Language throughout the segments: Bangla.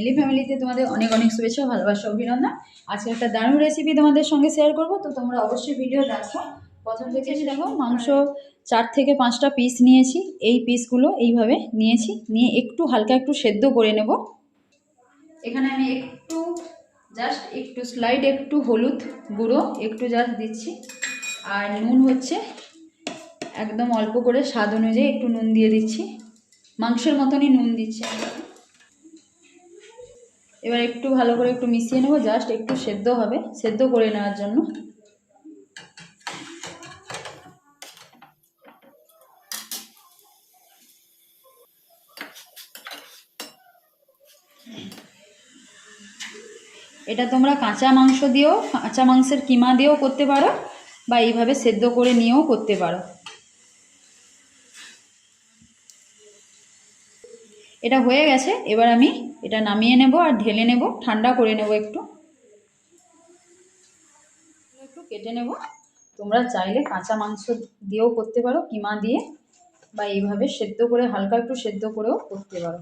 মিলি ফ্যামিলিতে তোমাদের অনেক অনেক শুভেচ্ছা, ভালোবাসা, অভিনন্দন। আজকে একটা দারুণ রেসিপি তোমাদের সঙ্গে শেয়ার করব, তো তোমরা অবশ্যই ভিডিও দেখো প্রথম থেকে। দেখো, মাংস 4 থেকে 5টা পিস নিয়েছি। এই পিসগুলো এইভাবে নিয়েছি, নিয়ে একটু হালকা একটু সেদ্ধ করে নেব। এখানে আমি একটু স্লাইড একটু হলুদ গুঁড়ো একটু জাস্ট দিচ্ছি, আর নুন হচ্ছে একদম অল্প করে স্বাদ অনুযায়ী একটু নুন দিয়ে দিচ্ছি, মাংসের মতনই নুন দিচ্ছি। এবার একটু ভালো করে একটু মিশিয়ে নেব, জাস্ট একটু সেদ্ধ হবে, সেদ্ধ করে নেওয়ার জন্য। এটা তোমরা কাঁচা মাংস দিয়েও, কাঁচা মাংসের কিমা দিয়েও করতে পারো, বা এইভাবে সেদ্ধ করে নিয়েও করতে পারো। এটা হয়ে গেছে, এবার আমি এটা নামিয়ে নেব আর ঢেলে নেব, ঠান্ডা করে নেব। একটু কেটে নেব। তোমরা চাইলে কাঁচা মাংস দিয়েও করতে পারো, কিমা দিয়ে, বা এইভাবে সেদ্ধ করে হালকা একটু সেদ্ধ করেও করতে পারো।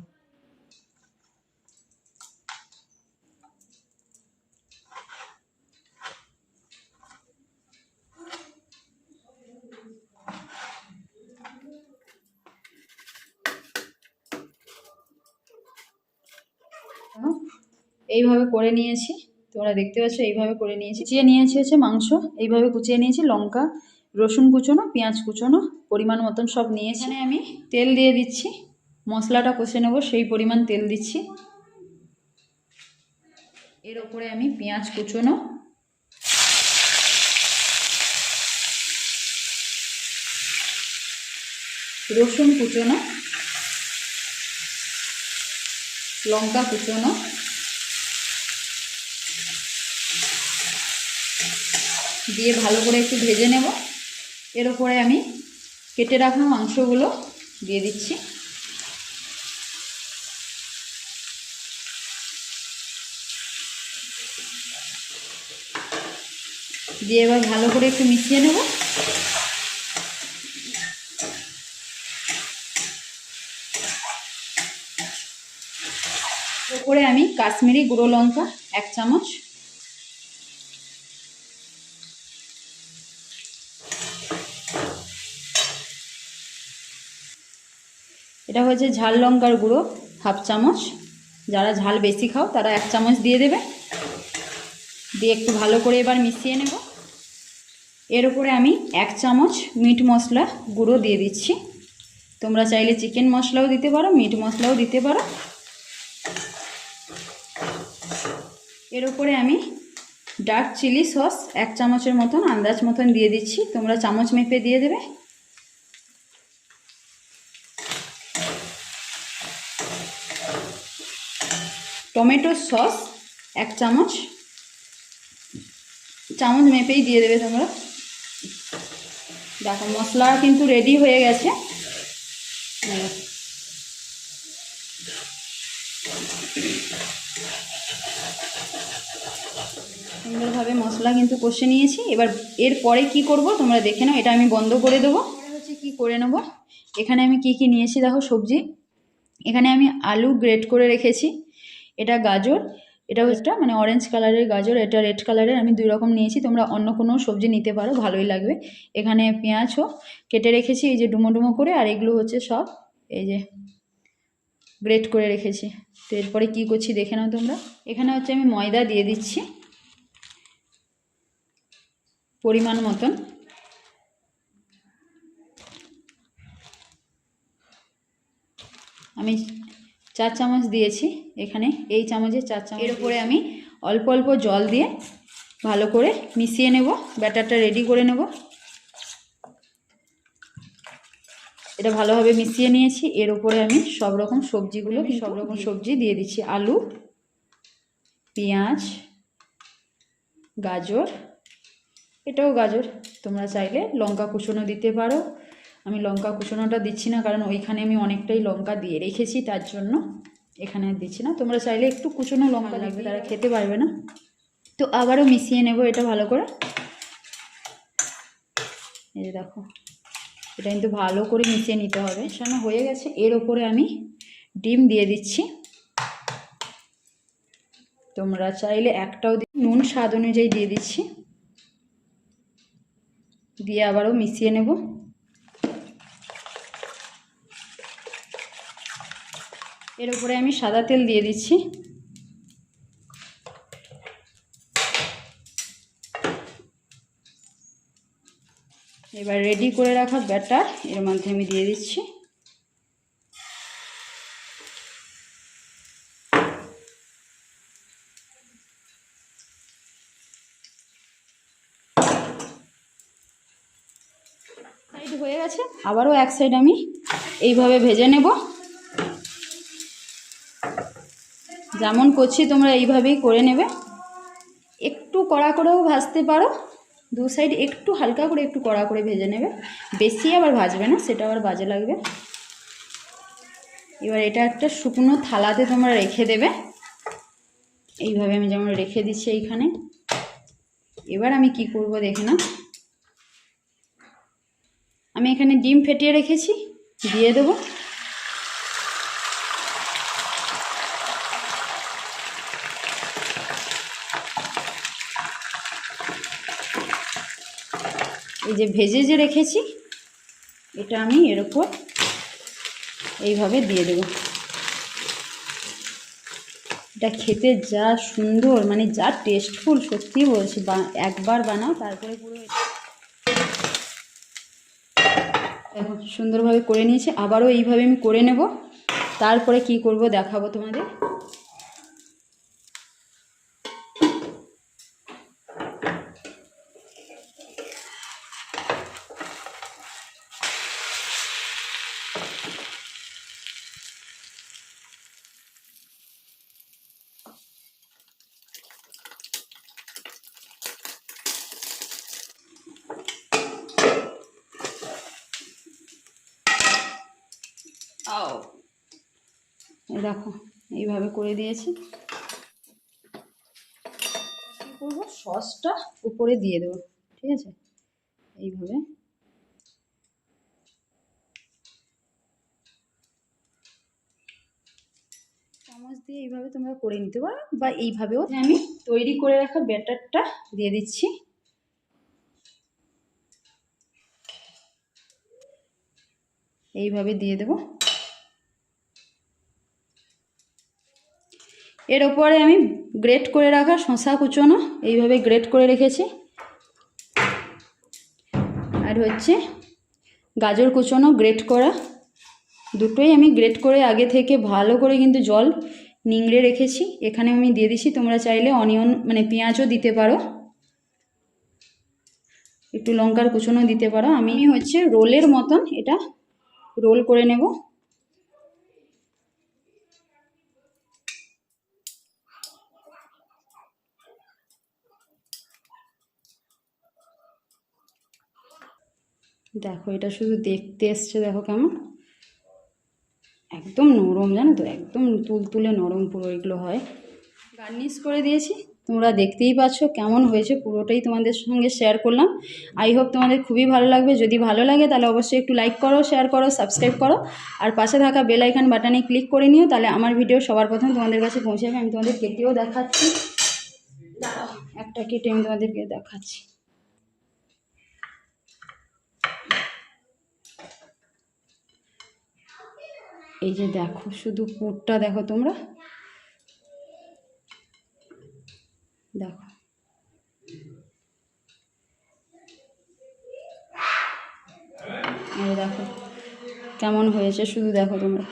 এইভাবে করে নিয়েছি, তোমরা দেখতে পাচ্ছ, এইভাবে করে নিয়েছি। কুচিয়ে নিয়েছি হচ্ছে মাংস, এইভাবে কুচিয়ে নিয়েছি। লঙ্কা, রসুন কুচোনো, পেঁয়াজ কুচোনো পরিমাণ মতন সব নিয়েছি। এখানে আমি তেল দিয়ে দিচ্ছি, মশলাটা কষে নেব, সেই পরিমাণ তেল দিচ্ছি। এর ওপরে আমি পেঁয়াজ কুচোনো, রসুন কুচোনো, লঙ্কা কুচোনো দিয়ে ভালো করে একটু ভেজে নেব। এর ওপরে আমি কেটে রাখা মাংসগুলো দিয়ে দিচ্ছি। দিয়ে এবার ভালো করে একটু মিশিয়ে নেব। ওপরে আমি কাশ্মীরি গুঁড়ো লঙ্কা 1 চামচ, এটা হচ্ছে ঝাল লঙ্কার গুঁড়ো 1/2 চামচ। যারা ঝাল বেশি খাও তারা 1 চামচ দিয়ে দেবে। দিয়ে একটু ভালো করে এবার মিশিয়ে নেব। এর উপরে আমি 1 চামচ মিট মশলা গুঁড়ো দিয়ে দিচ্ছি। তোমরা চাইলে চিকেন মশলাও দিতে পারো, মিট মশলাও দিতে পারো। এর উপরে আমি ডার্ক চিলি সস 1 চামচের মতন আন্দাজ মতন দিয়ে দিচ্ছি, তোমরা চামচ মেপে দিয়ে দেবে। টমেটো সস 1 চামচ, চামচ মেপেই দিয়ে দেবে তোমরা। দেখো মশলা কিন্তু রেডি হয়ে গেছে। সুন্দরভাবে মশলা কিন্তু কষে নিয়েছি। এবার এরপরে কি করব তোমরা দেখে নাও। এটা আমি বন্ধ করে দেবো। হচ্ছে কি করে নেব, এখানে আমি কি নিয়েছি দেখো সবজি। এখানে আমি আলু গ্রেট করে রেখেছি, এটা গাজর, এটা হচ্ছে মানে অরেঞ্জ কালারের গাজর, এটা রেড কালারের। আমি 2 রকম নিয়েছি, তোমরা অন্য কোনো সবজি নিতে পারো, ভালোই লাগবে। এখানে পেঁয়াজও কেটে রেখেছি এই যে ডুমো ডুমো করে, আর এগুলো হচ্ছে সব এই যে গ্রেট করে রেখেছি। তো এরপরে কী করছি দেখে নাও তোমরা। এখানে হচ্ছে আমি ময়দা দিয়ে দিচ্ছি পরিমাণ মতন। আমি 4 চামচ দিয়েছি এখানে, এই চামচে 4 চামচ। এর উপরে আমি অল্প অল্প জল দিয়ে ভালো করে মিশিয়ে নেব, ব্যাটারটা রেডি করে নেব। এটা ভালোভাবে মিশিয়ে নিয়েছি। এর উপরে আমি সব রকম সবজি দিয়ে দিচ্ছি। আলু, পেঁয়াজ, গাজর, এটাও গাজর। তোমরা চাইলে লঙ্কা কুচনো দিতে পারো, আমি লঙ্কা কুচনোটা দিচ্ছি না, কারণ ওইখানে আমি অনেকটাই লঙ্কা দিয়ে রেখেছি, তার জন্য এখানে দিচ্ছি না। তোমরা চাইলে একটু কুচনো লঙ্কা লাগবে, তারা খেতে পারবে না। তো আবারও মিশিয়ে নেব এটা ভালো করে। এই যে দেখো, এটা কিন্তু ভালো করে মিশিয়ে নিতে হবে। মেশানো হয়ে গেছে। এর ওপরে আমি ডিম দিয়ে দিচ্ছি। তোমরা চাইলে একটাও নুন স্বাদ অনুযায়ী দিয়ে দিচ্ছি, দিয়ে আবারও মিশিয়ে নেব। এর উপরে আমি সাদা তেল দিয়ে দিচ্ছি। এবার রেডি করে রাখা ব্যাটার এর মধ্যে আমি দিয়ে দিচ্ছি। সাইড হয়ে গেছে, আবারও এক সাইড আমি এইভাবে ভেজে নেব। যেমন করছি তোমরা এইভাবেই করে নেবে। একটু কড়া করেও ভাজতে পারো, দু সাইড একটু হালকা করে একটু কড়া করে ভেজে নেবে, বেশি আবার ভাজবে না, সেটা আবার বাজে লাগবে। এবার এটা একটা শুকনো থালাতে তোমরা রেখে দেবে, এইভাবে আমি যেমন রেখে দিচ্ছি এইখানে। এবার আমি কি করব দেখে না, আমি এখানে ডিম ফেটিয়ে রেখেছি, দিয়ে দেবো। এই যে ভেজে যে রেখেছি এটা আমি এর উপর এইভাবে দিয়ে দেব। এটা খেতে যা সুন্দর, মানে যা টেস্টফুল, সত্যি বলছি, একবার বানাও তারপরে পুরো দেখো সুন্দরভাবে করে নিয়েছি। আবারও এইভাবে আমি করে নেব, তারপরে কি করব দেখাবো তোমাদের। দেখো এইভাবে করে দিয়েছি। কি করব, সসটা উপরে দিয়ে দেবো, ঠিক আছে, এইভাবে। চামচ দিয়ে এইভাবে তোমরা করে নিতে পারো, বা এইভাবেও। আমি তৈরি করে রাখা ব্যাটারটা দিয়ে দিচ্ছি। এইভাবে দিয়ে দেব। এর উপরে আমি গ্রেট করে রাখা শসা কুচোনো এইভাবে গ্রেট করে রেখেছি, আর হচ্ছে গাজর কুচোনো গ্রেট করা, দুটোই আমি গ্রেট করে আগে থেকে ভালো করে কিন্তু জল নিংড়ে রেখেছি। এখানে আমি দিয়ে দিচ্ছি, তোমরা চাইলে অনিয়ন মানে পেঁয়াজও দিতে পারো, একটু লঙ্কার কুচোনো দিতে পারো। আমি হচ্ছে রোলের মতন এটা রোল করে নেব। দেখো এটা শুধু দেখতে এসছে, দেখো কেমন একদম নরম, জানো তো, একদম তুলতুলে নরম পুরো এগুলো হয়। গার্নিশ করে দিয়েছি, তোমরা দেখতেই পাচ্ছ কেমন হয়েছে, পুরোটাই তোমাদের সঙ্গে শেয়ার করলাম। আই হোপ তোমাদের খুবই ভালো লাগবে। যদি ভালো লাগে তাহলে অবশ্যই একটু লাইক করো, শেয়ার করো, সাবস্ক্রাইব করো, আর পাশে থাকা বেল আইকন বাটনে ক্লিক করে নিও, তাহলে আমার ভিডিও সবার প্রথম তোমাদের কাছে পৌঁছে যাবে। আমি তোমাদের কেটেও দেখাচ্ছি, একটা কেটে আমি তোমাদেরকে দেখাচ্ছি। এই যে দেখো, শুধু পুরটা দেখো তোমরা, দেখো এই দেখো কেমন হয়েছে, শুধু দেখো তোমরা।